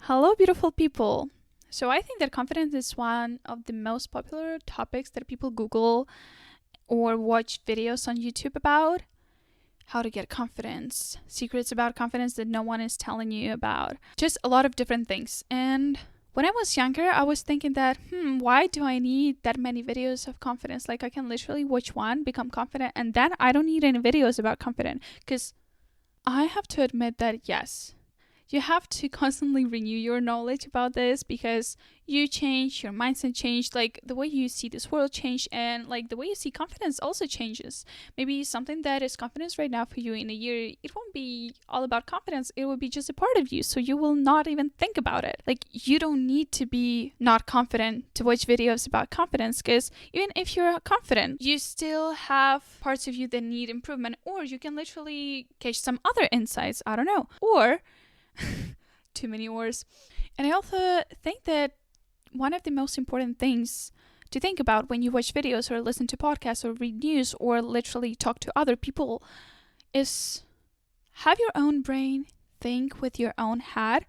Hello, beautiful people. So, I think that confidence is one of the most popular topics that people Google or watch videos on YouTube about. How to get confidence, secrets about confidence that no one is telling you about, just a lot of different things. And when I was younger, I was thinking that, why do I need that many videos of confidence? Like, I can literally watch one, become confident, and then I don't need any videos about confidence. Because I have to admit that, yes, you have to constantly renew your knowledge about this because you change, your mindset changed, like the way you see this world change, and like the way you see confidence also changes. Maybe something that is confidence right now for you in a year, it won't be all about confidence, it will be just a part of you, so you will not even think about it. Like, you don't need to be not confident to watch videos about confidence, because even if you're confident, you still have parts of you that need improvement, or you can literally catch some other insights, I don't know, or too many words. And I also think that one of the most important things to think about when you watch videos or listen to podcasts or read news or literally talk to other people is have your own brain, think with your own head.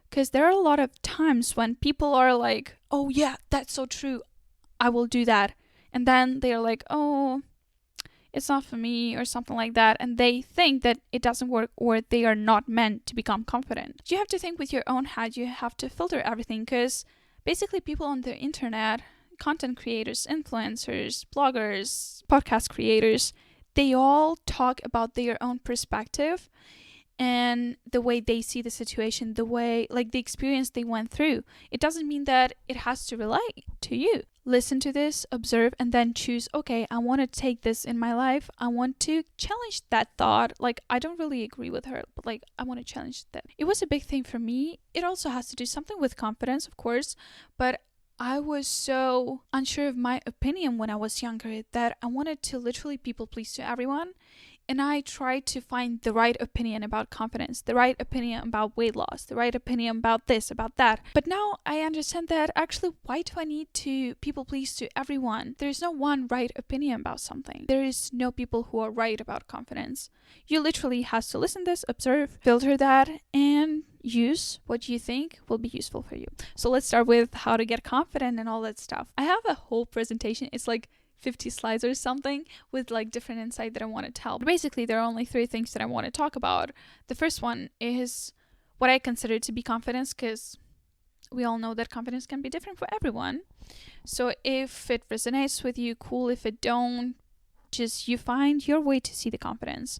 Because there are a lot of times when people are like, oh yeah, that's so true, I will do that. And then they're like, oh, it's not for me or something like that, and they think that it doesn't work or they are not meant to become confident. You have to think with your own head. You have to filter everything, because basically people on the internet, content creators, influencers, bloggers, podcast creators, they all talk about their own perspective and the way they see the situation, the way, like, the experience they went through. It doesn't mean that it has to relate to you. Listen to this, observe, and then choose, okay, I want to take this in my life. I want to challenge that thought. Like, I don't really agree with her, but like, I want to challenge that. It was a big thing for me. It also has to do something with confidence, of course, but I was so unsure of my opinion when I was younger that I wanted to literally people please to everyone. And I tried to find the right opinion about confidence, the right opinion about weight loss, the right opinion about this, about that. But now I understand that actually, why do I need to people please to everyone? There is no one right opinion about something. There is no people who are right about confidence. You literally have to listen to this, observe, filter that, and use what you think will be useful for you. So let's start with how to get confident and all that stuff. I have a whole presentation. It's like 50 slides or something with like different insight that I want to tell. But basically, there are only 3 things that I want to talk about. The first one is what I consider to be confidence, because we all know that confidence can be different for everyone. So if it resonates with you, cool. If it don't, just you find your way to see the confidence.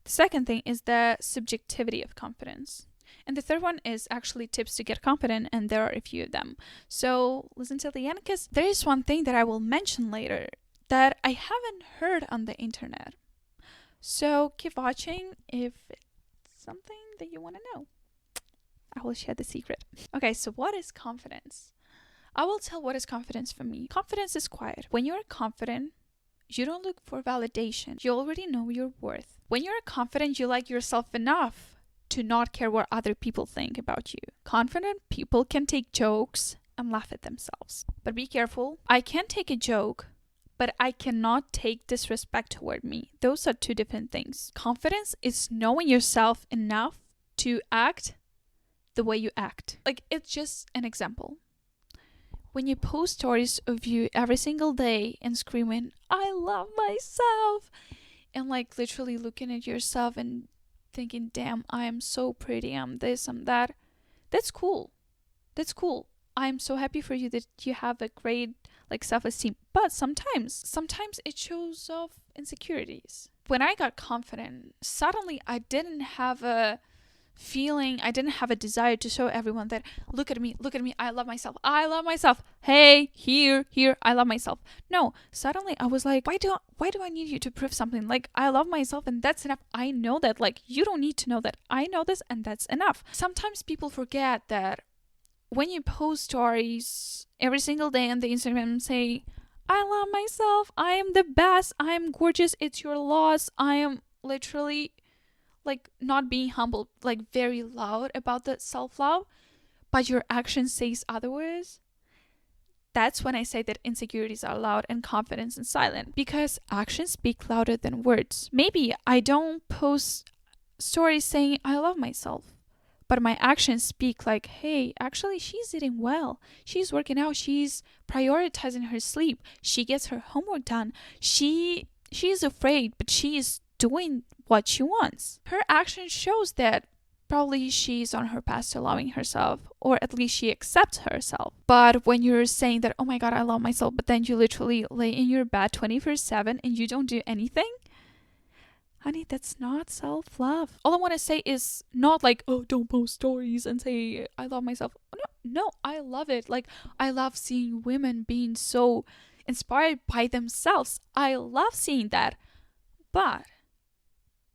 The second thing is the subjectivity of confidence. And the third one is actually tips to get confident, and there are a few of them. So listen till the end, because there is one thing that I will mention later that I haven't heard on the internet. So keep watching if it's something that you want to know. I will share the secret. Okay, so what is confidence? I will tell what is confidence for me. Confidence is quiet. When you're confident, you don't look for validation. You already know your worth. When you're confident, you like yourself enough to not care what other people think about you. Confident people can take jokes and laugh at themselves. But be careful. I can take a joke, but I cannot take disrespect toward me. Those are 2 different things. Confidence is knowing yourself enough to act the way you act. Like, it's just an example. When you post stories of you every single day and screaming, I love myself, and like literally looking at yourself and thinking, damn, I am so pretty, I'm this, I'm that. That's cool. That's cool. I'm so happy for you that you have a great like self-esteem. But sometimes it shows off insecurities. When I got confident, suddenly I didn't have a feeling, I didn't have a desire to show everyone that look at me, I love myself, hey, here, I love myself. No, suddenly I was like, why do I need you to prove something? Like, I love myself and that's enough. I know that. Like, you don't need to know that. I know this and that's enough. Sometimes people forget that when you post stories every single day on the Instagram and say, I love myself, I am the best, I am gorgeous, it's your loss, I am literally like not being humble, like very loud about the self-love, but your action says otherwise, that's when I say that insecurities are loud and confidence is silent, because actions speak louder than words. Maybe I don't post stories saying I love myself, but my actions speak like, hey, actually she's eating well, she's working out, she's prioritizing her sleep, she gets her homework done, she's afraid but she is doing what she wants. Her action shows that probably she's on her path to loving herself, or at least she accepts herself. But when you're saying that, oh my god, I love myself, but then you literally lay in your bed 24/7 and you don't do anything, honey, that's not self-love. All I want to say is not like, oh, don't post stories and say I love myself. No, I love it. Like, I love seeing women being so inspired by themselves. I love seeing that. But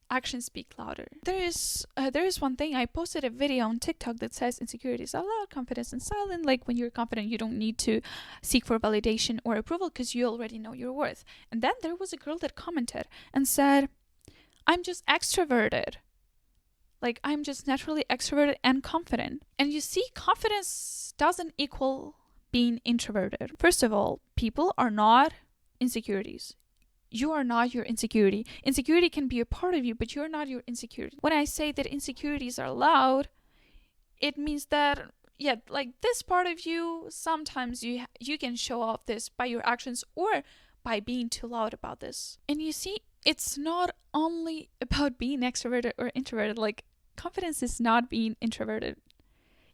actions speak louder. There is one thing. I posted a video on TikTok that says insecurities are loud, confidence and silent. Like, when you're confident, you don't need to seek for validation or approval because you already know your worth. And then there was a girl that commented and said, I'm just extroverted. Like, I'm just naturally extroverted and confident. And you see, confidence doesn't equal being introverted. First of all, people are not insecurities. You are not your insecurity. Insecurity can be a part of you, but you're not your insecurity. When I say that insecurities are loud, it means that, yeah, like this part of you, sometimes you can show off this by your actions or by being too loud about this. And you see, it's not only about being extroverted or introverted. Like, confidence is not being introverted.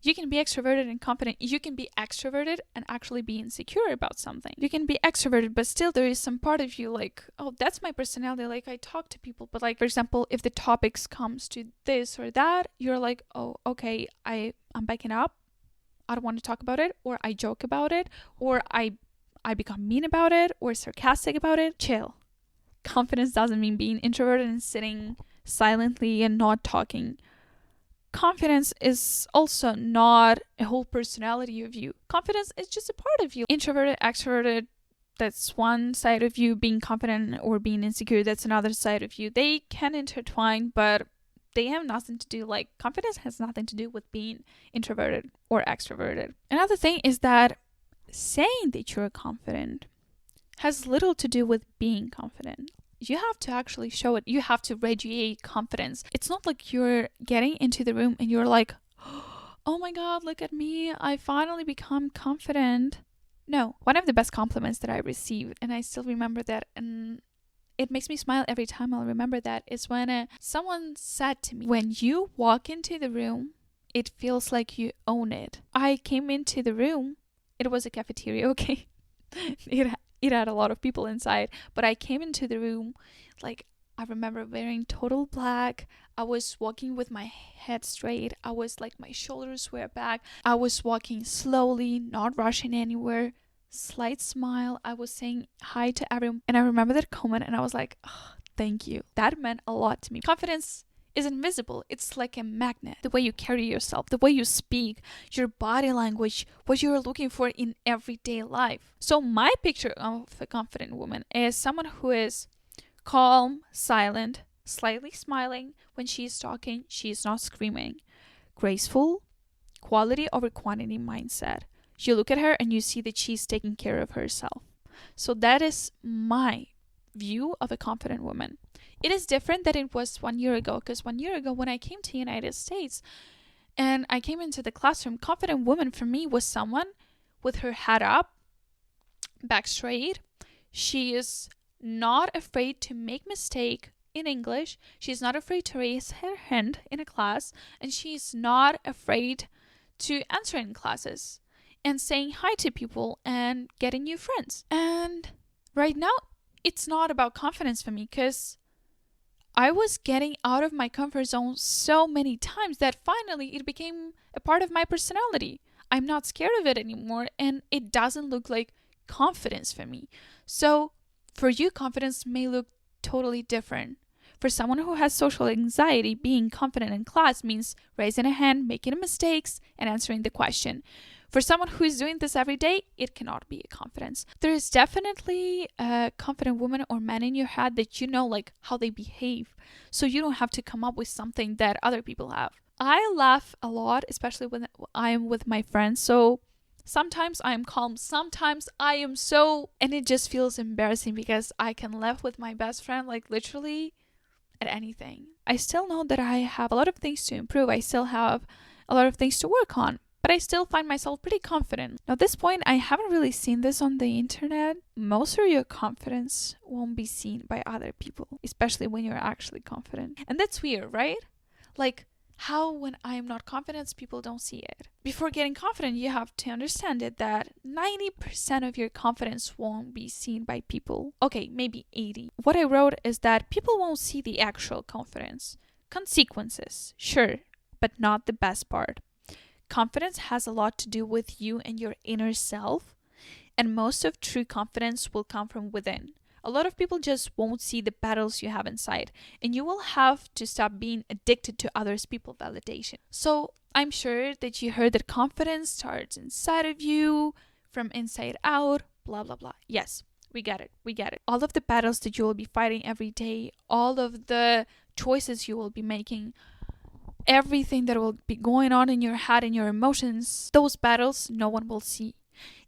You can be extroverted and confident. You can be extroverted and actually be insecure about something. You can be extroverted, but still there is some part of you like, oh, that's my personality. Like, I talk to people. But like, for example, if the topics comes to this or that, you're like, oh, okay, I'm backing up. I don't want to talk about it, or I joke about it, or I become mean about it or sarcastic about it. Chill. Confidence doesn't mean being introverted and sitting silently and not talking. Confidence is also not a whole personality of you. Confidence is just a part of you. Introverted, extroverted, that's one side of you. Being confident or being insecure, that's another side of you. They can intertwine, but they have nothing to do, like, confidence has nothing to do with being introverted or extroverted. Another thing is that saying that you're confident has little to do with being confident. You have to actually show it. You have to radiate confidence. It's not like you're getting into the room and you're like, oh my god, look at me, I finally become confident. No. One of the best compliments that I received, and I still remember that, and it makes me smile every time I'll remember that, is when someone said to me, when you walk into the room, it feels like you own it. I came into the room, it was a cafeteria, okay? It had a lot of people inside, but I came into the room, like, I remember wearing total black. I was walking with my head straight. I was like, my shoulders were back. I was walking slowly, not rushing anywhere. Slight smile. I was saying hi to everyone. And I remember that comment and I was like, oh, thank you. That meant a lot to me. Confidence is invisible. It's like a magnet. The way you carry yourself, the way you speak, your body language, what you're looking for in everyday life. So my picture of a confident woman is someone who is calm, silent, slightly smiling when she's talking. She's not screaming. Graceful, quality over quantity mindset. You look at her and you see that she's taking care of herself. So that is my view of a confident woman. It is different than it was 1 year ago, because 1 year ago when I came to the United States and I came into the classroom, confident woman for me was someone with her head up, back straight. She is not afraid to make mistake in English. She's not afraid to raise her hand in a class, and she's not afraid to answer in classes and saying hi to people and getting new friends. And right now, it's not about confidence for me, because I was getting out of my comfort zone so many times that finally it became a part of my personality. I'm not scared of it anymore, and it doesn't look like confidence for me. So for you, confidence may look totally different. For someone who has social anxiety, being confident in class means raising a hand, making mistakes, and answering the question. For someone who is doing this every day, it cannot be a confidence. There is definitely a confident woman or man in your head that you know, like, how they behave, so you don't have to come up with something that other people have. I laugh a lot, especially when I am with my friends, so sometimes I am calm, sometimes I am so, and it just feels embarrassing because I can laugh with my best friend, like, literally at anything. I still know that I have a lot of things to improve. I still have a lot of things to work on, but I still find myself pretty confident. Now, at this point, I haven't really seen this on the internet. Most of your confidence won't be seen by other people, especially when you're actually confident. And that's weird, right? Like, how when I am not confident, people don't see it. Before getting confident, you have to understand it that 90% of your confidence won't be seen by people. Okay, maybe 80. What I wrote is that people won't see the actual confidence. Consequences, sure, but not the best part. Confidence has a lot to do with you and your inner self, and most of true confidence will come from within. A lot of people just won't see the battles you have inside, and you will have to stop being addicted to others' people's validation. So I'm sure that you heard that confidence starts inside of you, from inside out, blah, blah, blah. Yes, we get it. We get it. All of the battles that you will be fighting every day, all of the choices you will be making, everything that will be going on in your head and your emotions, those battles no one will see.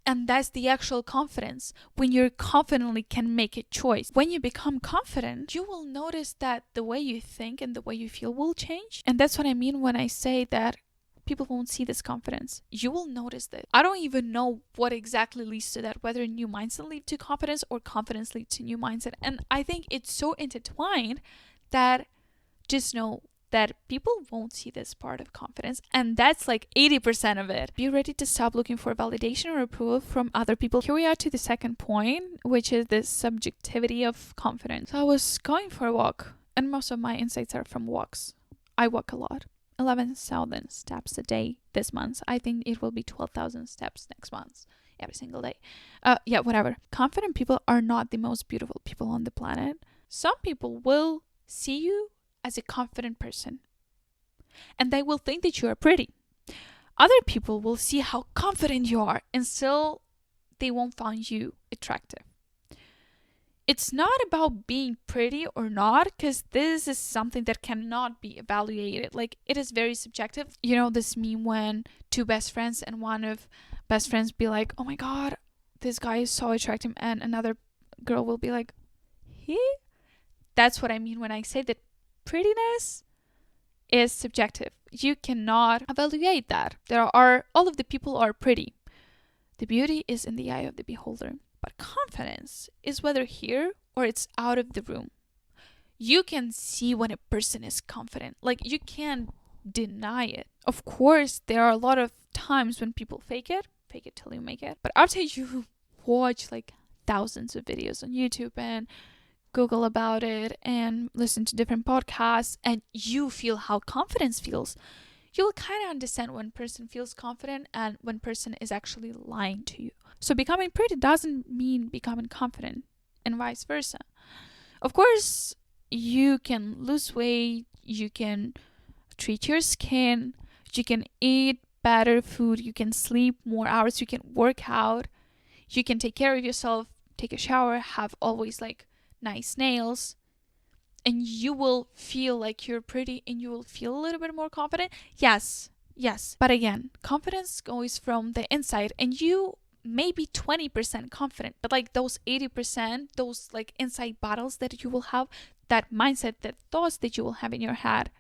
And that's the actual confidence, when you confidently can make a choice. When you become confident, you will notice that the way you think and the way you feel will change. And that's what I mean when I say that people won't see this confidence. You will notice that. I don't even know what exactly leads to that, whether a new mindset leads to confidence or confidence leads to new mindset. And I think it's so intertwined that just know that people won't see this part of confidence, and that's like 80% of it. Be ready to stop looking for validation or approval from other people. Here we are to the second point, which is the subjectivity of confidence. So I was going for a walk, and most of my insights are from walks. I walk a lot. 11,000 steps a day this month. I think it will be 12,000 steps next month, every single day. Whatever. Confident people are not the most beautiful people on the planet. Some people will see you as a confident person, and they will think that you are pretty. Other people will see how confident you are, and still they won't find you attractive. It's not about being pretty or not, because this is something that cannot be evaluated. Like, it is very subjective. You know this meme when two best friends and one of best friends be like, oh my god, this guy is so attractive, and another girl will be like, he? That's what I mean when I say that prettiness is subjective. You cannot evaluate that. All of the people are pretty. The beauty is in the eye of the beholder. But confidence is whether here or it's out of the room. You can see when a person is confident. Like, you can't deny it. Of course, there are a lot of times when people fake it till you make it. But after you watch like thousands of videos on YouTube and Google about it and listen to different podcasts, and you feel how confidence feels, you'll kind of understand when person feels confident and when person is actually lying to you. So becoming pretty doesn't mean becoming confident, and vice versa. Of course, you can lose weight, you can treat your skin, you can eat better food, you can sleep more hours, you can work out, you can take care of yourself, take a shower, have always like nice nails, and you will feel like you're pretty and you will feel a little bit more confident. Yes. But again, confidence goes from the inside, and you may be 20% confident, but like those 80%, those like inside battles that you will have, that mindset, that thoughts that you will have in your head,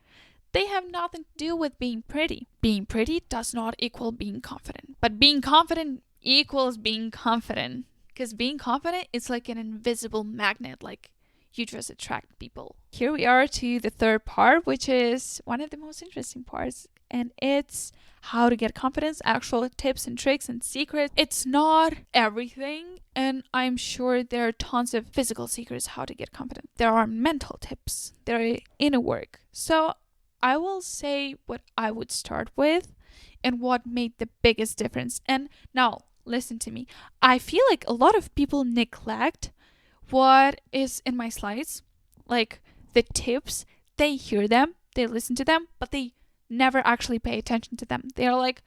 they have nothing to do with being pretty. Being pretty does not equal being confident, but being confident equals being confident. Because being confident is like an invisible magnet, like you just attract people. Here we are to the third part, which is one of the most interesting parts, and it's how to get confidence, actual tips and tricks and secrets. It's not everything, and I'm sure there are tons of physical secrets how to get confident. There are mental tips, there are inner work. So I will say what I would start with and what made the biggest difference. And now, listen to me. I feel like a lot of people neglect what is in my slides, like the tips. They hear them, they listen to them, but they never actually pay attention to them. They're like,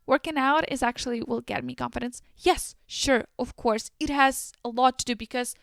working out is actually will get me confidence. Yes, sure, of course. It has a lot to do, because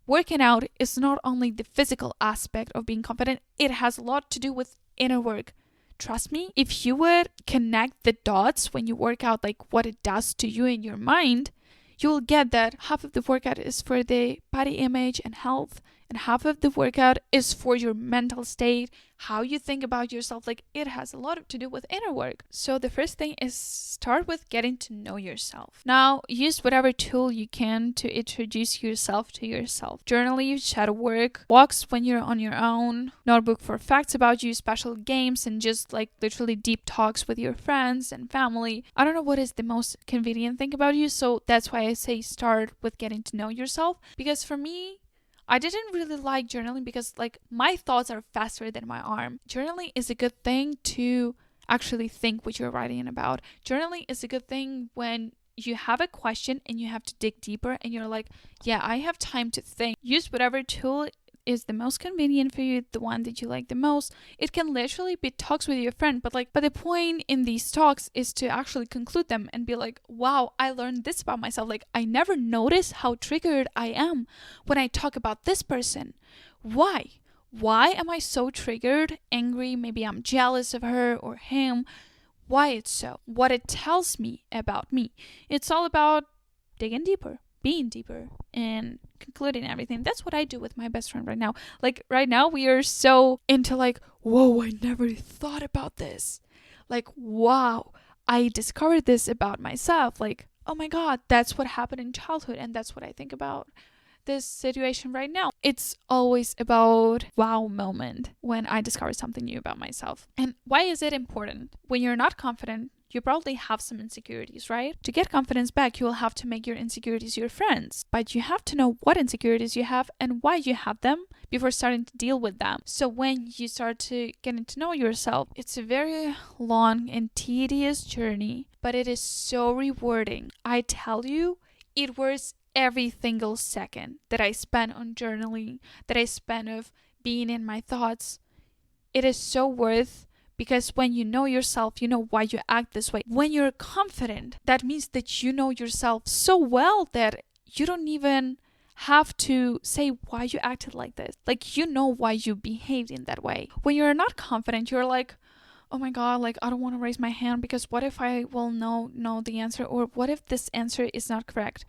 working out is not only the physical aspect of being confident, it has a lot to do with inner work. Trust me, if you would connect the dots when you work out, like what it does to you in your mind, you'll get that half of the workout is for the body image and health, and half of the workout is for your mental state, how you think about yourself. Like, it has a lot to do with inner work. So the first thing is start with getting to know yourself. Now, use whatever tool you can to introduce yourself to yourself. Journaling, shadow work, walks when you're on your own, notebook for facts about you, special games, and just like literally deep talks with your friends and family. I don't know what is the most convenient thing about you, so that's why I say start with getting to know yourself. Because for me, I didn't really like journaling because like my thoughts are faster than my arm. Journaling is a good thing to actually think what you're writing about. Journaling is a good thing when you have a question and you have to dig deeper and you're like, yeah, I have time to think. Use whatever tool is the most convenient for you, the one that you like the most. It can literally be talks with your friend, but the point in these talks is to actually conclude them and be like, wow, I learned this about myself. Like, I never noticed how triggered I am when I talk about this person. Why am I so triggered, angry? Maybe I'm jealous of her or him. Why it's so, what it tells me about me. It's all about digging deeper, being deeper, and concluding everything. That's what I do with my best friend right now. Like, right now we are so into like, whoa, I never thought about this. Like, wow, I discovered this about myself. Like, oh my God, that's what happened in childhood, and that's what I think about this situation right now. It's always about wow moment when I discover something new about myself. And why is it important? When you're not confident, you probably have some insecurities, right? To get confidence back, you will have to make your insecurities your friends. But you have to know what insecurities you have and why you have them before starting to deal with them. So when you start to getting to know yourself, it's a very long and tedious journey, but it is so rewarding. I tell you, it was every single second that I spent on journaling, that I spent of being in my thoughts. It is so worth, because when you know yourself, you know why you act this way. When you're confident, that means that you know yourself so well that you don't even have to say why you acted like this. Like, you know why you behaved in that way. When you're not confident, you're like, oh my God, like, I don't want to raise my hand because what if I will know the answer, or what if this answer is not correct?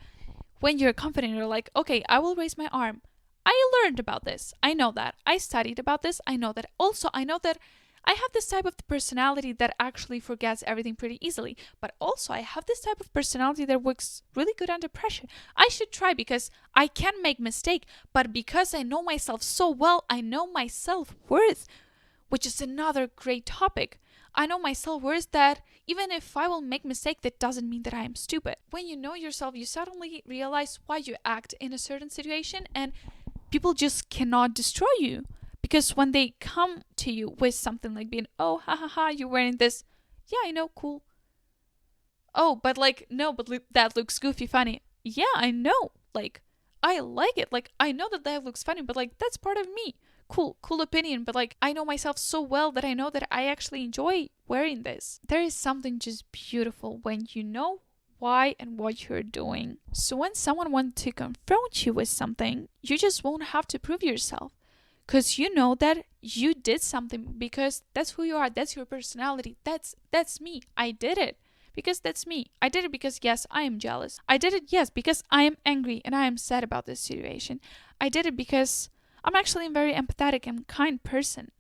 When you're confident, you're like, okay, I will raise my arm. I learned about this. I know that. I studied about this. I know that. Also, I know that I have this type of personality that actually forgets everything pretty easily. But also, I have this type of personality that works really good under pressure. I should try because I can make mistake. But because I know myself so well, I know my self-worth, which is another great topic. I know my self-worth that even if I will make mistake, that doesn't mean that I am stupid. When you know yourself, you suddenly realize why you act in a certain situation, and people just cannot destroy you. Because when they come to you with something like being, oh, ha ha ha, you're wearing this. Yeah, I know, cool. Oh, but like, no, but that looks goofy, funny. Yeah, I know. Like, I like it. Like, I know that looks funny, but like, that's part of me. Cool opinion. But like, I know myself so well that I know that I actually enjoy wearing this. There is something just beautiful when you know why and what you're doing. So when someone wants to confront you with something, you just won't have to prove yourself. Because you know that you did something, because that's who you are. That's your personality. That's me. I did it because that's me. I did it because, yes, I am jealous. I did it, yes, because I am angry and I am sad about this situation. I did it because I'm actually a very empathetic and kind person.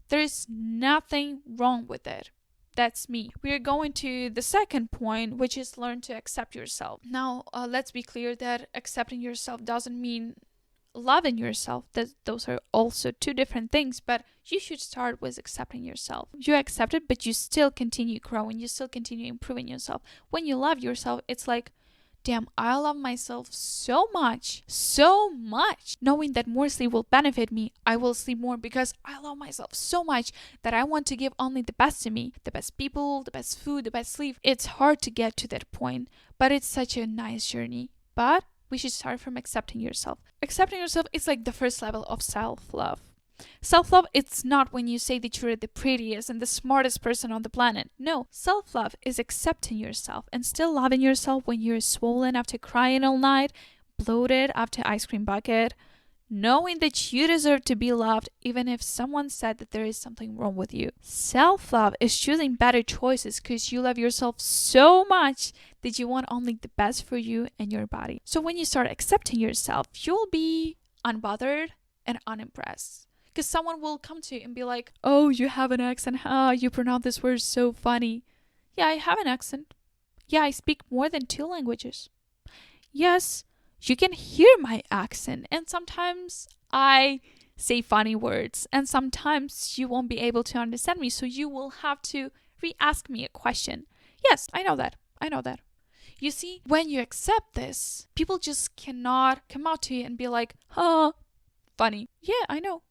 There is nothing wrong with it. That's me. We are going to the second point, which is learn to accept yourself. Now, let's be clear that accepting yourself doesn't mean loving yourself. Those are also two different things, but you should start with accepting yourself. You accept it, but you still continue growing. You still continue improving yourself. When you love yourself, it's like, damn, I love myself so much, knowing that more sleep will benefit me. I will sleep more because I love myself so much that I want to give only the best to me, the best people, the best food, the best sleep. It's hard to get to that point, but it's such a nice journey. But we should start from accepting yourself. Accepting yourself is like the first level of self-love. Self-love, it's not when you say that you're the prettiest and the smartest person on the planet. No, self-love is accepting yourself and still loving yourself when you're swollen after crying all night, bloated after ice cream bucket, knowing that you deserve to be loved even if someone said that there is something wrong with you. Self-love is choosing better choices because you love yourself so much that you want only the best for you and your body. So when you start accepting yourself, you'll be unbothered and unimpressed. Because someone will come to you and be like, oh, you have an accent. You pronounce this word so funny. Yeah, I have an accent. Yeah, I speak more than 2 languages. Yes, you can hear my accent. And sometimes I say funny words. And sometimes you won't be able to understand me. So you will have to re-ask me a question. Yes, I know that. You see, when you accept this, people just cannot come out to you and be like, funny. Yeah, I know.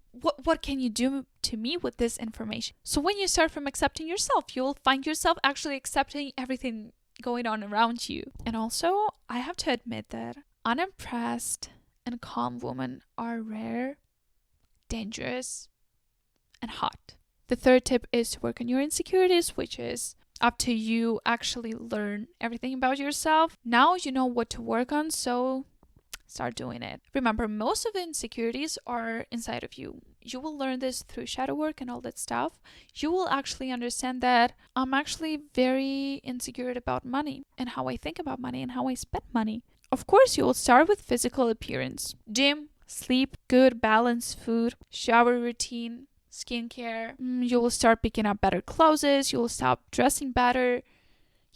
What can you do to me with this information? So when you start from accepting yourself, you'll find yourself actually accepting everything going on around you. And also, I have to admit that unimpressed and calm women are rare, dangerous, and hot. The third tip is to work on your insecurities, which is up to you actually learn everything about yourself. Now you know what to work on, so start doing it. Remember, most of the insecurities are inside of you. You will learn this through shadow work and all that stuff. You will actually understand that I'm actually very insecure about money and how I think about money and how I spend money. Of course, you will start with physical appearance. Gym, sleep, good balanced food, shower routine, skincare. You will start picking up better clothes. You will stop dressing better.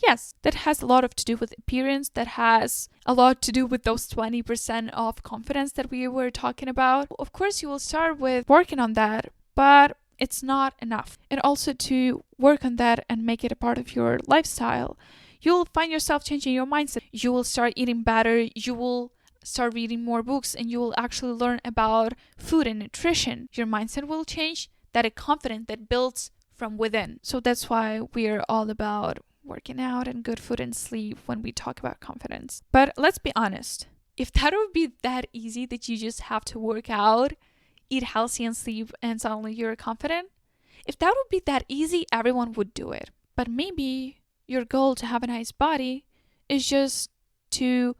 Yes, that has a lot to do with appearance. That has a lot to do with those 20% of confidence that we were talking about. Of course, you will start with working on that, but it's not enough. And also to work on that and make it a part of your lifestyle, you'll find yourself changing your mindset. You will start eating better. You will start reading more books, and you will actually learn about food and nutrition. Your mindset will change. That is confidence that builds from within. So that's why we're all about working out and good food and sleep when we talk about confidence. But let's be honest. If that would be that easy that you just have to work out, eat healthy and sleep and suddenly you're confident, if that would be that easy, everyone would do it. But maybe your goal to have a nice body is just to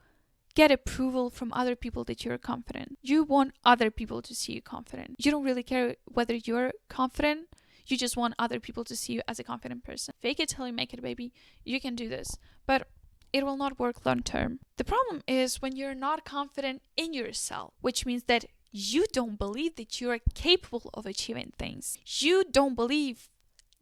get approval from other people that you're confident. You want other people to see you confident. You don't really care whether you're confident. You just want other people to see you as a confident person. Fake it till you make it, baby. You can do this. But it will not work long term. The problem is when you're not confident in yourself, which means that you don't believe that you are capable of achieving things. You don't believe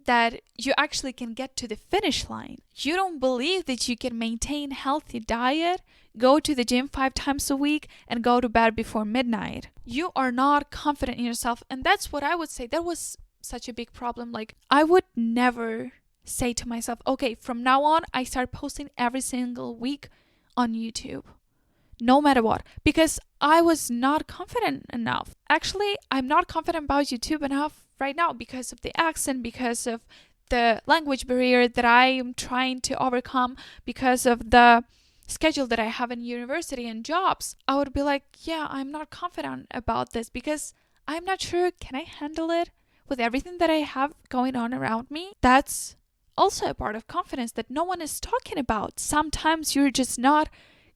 that you actually can get to the finish line. You don't believe that you can maintain healthy diet, go to the gym 5 times a week, and go to bed before midnight. You are not confident in yourself. And that's what I would say. That was such a big problem. Like, I would never say to myself, okay, from now on, I start posting every single week on YouTube, no matter what, because I was not confident enough. Actually, I'm not confident about YouTube enough right now because of the accent, because of the language barrier that I am trying to overcome, because of the schedule that I have in university and jobs. I would be like, yeah, I'm not confident about this because I'm not sure, can I handle it with everything that I have going on around me? That's also a part of confidence that no one is talking about. Sometimes you're just not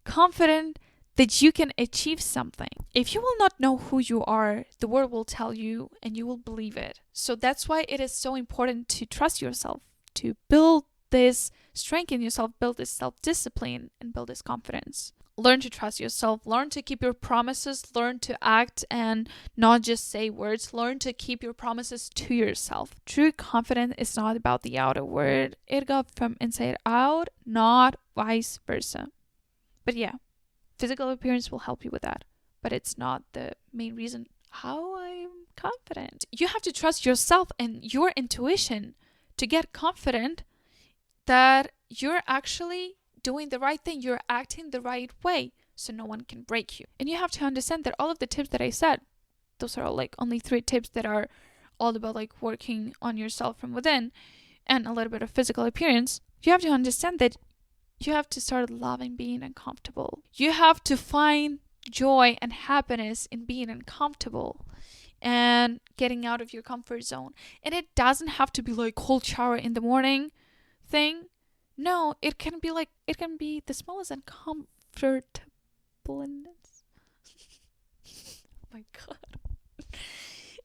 confident that you can achieve something. If you will not know who you are, the world will tell you and you will believe it. So that's why it is so important to trust yourself, to build this strength in yourself, build this self-discipline, and build this confidence. Learn to trust yourself, learn to keep your promises, learn to act and not just say words, learn to keep your promises to yourself. True confidence is not about the outer world. It goes from inside out, not vice versa. But yeah, physical appearance will help you with that, but it's not the main reason how I'm confident. You have to trust yourself and your intuition to get confident that you're actually doing the right thing, you're acting the right way, so no one can break you. And you have to understand that all of the tips that I said, those are like only 3 tips that are all about like working on yourself from within and a little bit of physical appearance. You have to understand that you have to start loving being uncomfortable. You have to find joy and happiness in being uncomfortable and getting out of your comfort zone. And it doesn't have to be like cold shower in the morning thing. No, it can be the smallest uncomfortableness. Oh my god.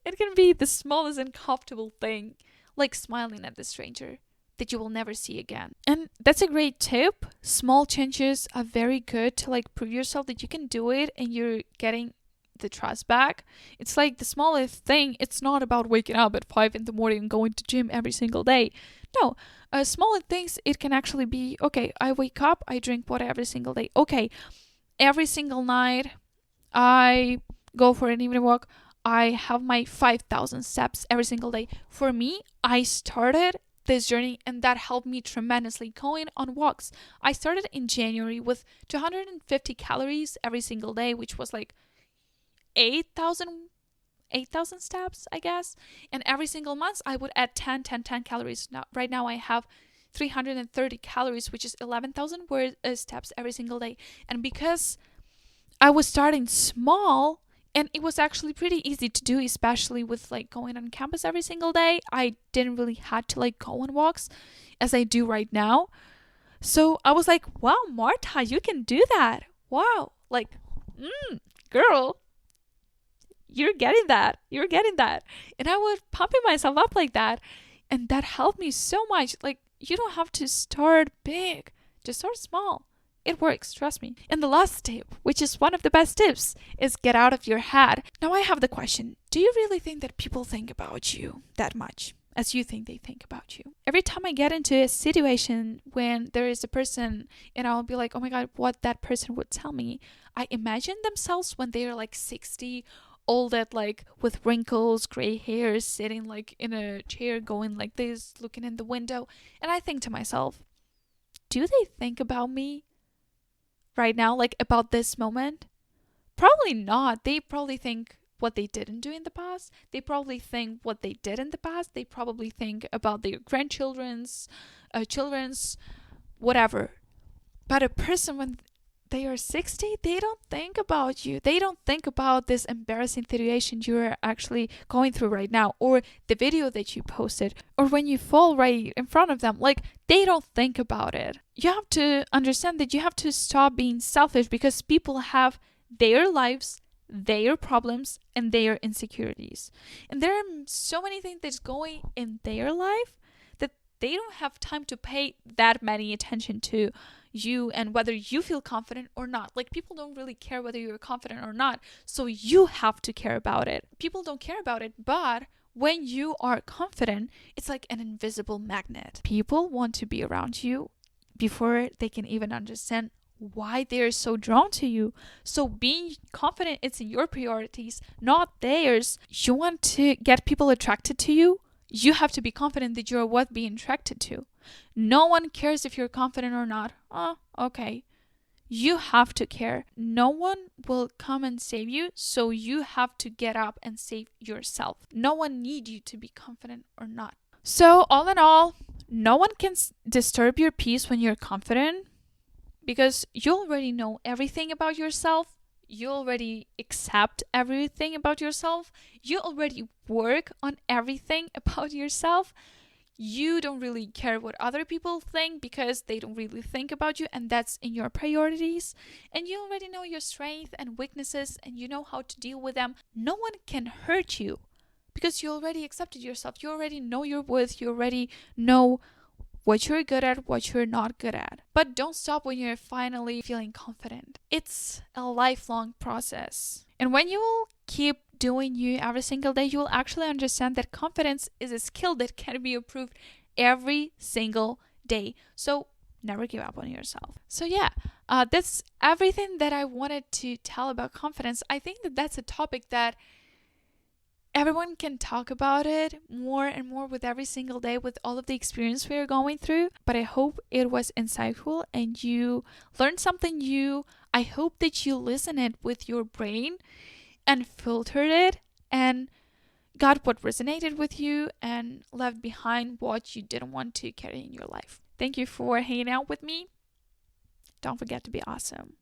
It can be the smallest uncomfortable thing, like smiling at the stranger that you will never see again. And that's a great tip. Small changes are very good to like prove yourself that you can do it and you're getting the trust back. It's like the smallest thing. It's not about waking up at 5 in the morning and going to gym every single day. No, smaller things, it can actually be, okay, I wake up, I drink water every single day. Okay, every single night I go for an evening walk. I have my 5,000 steps every single day. For me, I started this journey and that helped me tremendously going on walks. I started in January with 250 calories every single day, which was like 8,000 steps, I guess. And every single month I would add 10 calories. Now, right now I have 330 calories, which is 11,000 steps every single day. And because I was starting small, and it was actually pretty easy to do, especially with like going on campus every single day. I didn't really had to like go on walks as I do right now. So I was like, wow, Marta, you can do that. Wow. Like, girl, you're getting that. You're getting that. And I was pumping myself up like that. And that helped me so much. Like, you don't have to start big. Just start small. It works, trust me. And the last tip, which is one of the best tips, is get out of your head. Now I have the question, do you really think that people think about you that much as you think they think about you? Every time I get into a situation when there is a person and I'll be like, oh my God, what that person would tell me, I imagine themselves when they're like 60, old at like with wrinkles, gray hair, sitting like in a chair going like this, looking in the window. And I think to myself, do they think about me right now, like about this moment? Probably not. They probably think what they didn't do in the past. They probably think what they did in the past. They probably think about their grandchildren's, children's, whatever. But a person when they are 60, they don't think about you. They don't think about this embarrassing situation you're actually going through right now, or the video that you posted, or when you fall right in front of them. Like, they don't think about it. You have to understand that you have to stop being selfish, because people have their lives, their problems, and their insecurities. And there are so many things that's going in their life that they don't have time to pay that many attention to you and whether you feel confident or not. Like, people don't really care whether you're confident or not, so you have to care about it. People don't care about it, but when you are confident, it's like an invisible magnet. People want to be around you before they can even understand why they're so drawn to you. So being confident, it's in your priorities, not theirs. You want to get people attracted to you, you have to be confident that you're worth being attracted to. No one cares if you're confident or not. Oh, okay. You have to care. No one will come and save you, so you have to get up and save yourself. No one needs you to be confident or not. So all in all, no one can disturb your peace when you're confident, because you already know everything about yourself. You already accept everything about yourself. You already work on everything about yourself. You don't really care what other people think, because they don't really think about you, and that's in your priorities. And you already know your strengths and weaknesses, and you know how to deal with them. No one can hurt you because you already accepted yourself. You already know your worth. You already know what you're good at, what you're not good at. But don't stop when you're finally feeling confident. It's a lifelong process. And when you keep doing you every single day, you will actually understand that confidence is a skill that can be improved every single day. So never give up on yourself. So yeah, that's everything that I wanted to tell about confidence. I think that that's a topic that everyone can talk about it more and more with every single day, with all of the experience we are going through. But I hope it was insightful and you learned something new. I hope that you listen it with your brain and filtered it and got what resonated with you and left behind what you didn't want to carry in your life. Thank you for hanging out with me. Don't forget to be awesome.